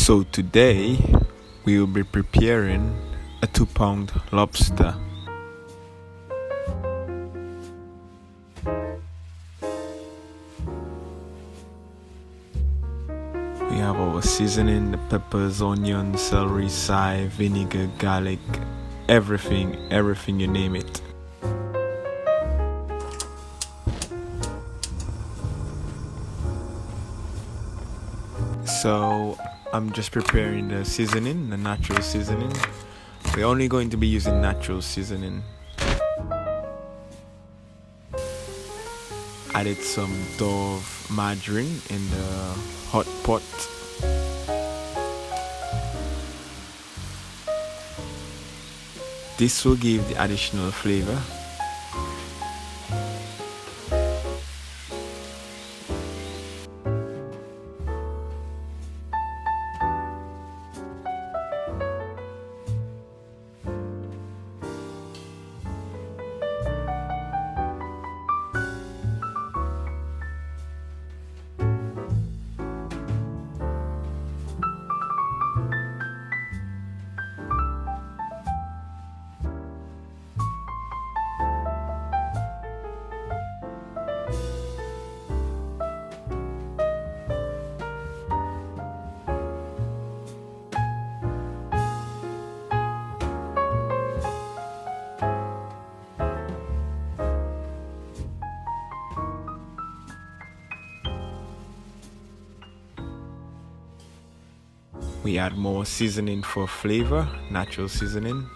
So today we will be preparing a 2-pound lobster. We have our seasoning, the peppers, onions, celery, chive, vinegar, garlic, everything you name it. So I'm just preparing the seasoning, the natural seasoning. We're only going to be using natural seasoning. Added some Dove margarine in the hot pot. This will give the additional flavor. We add more seasoning for flavor, natural seasoning.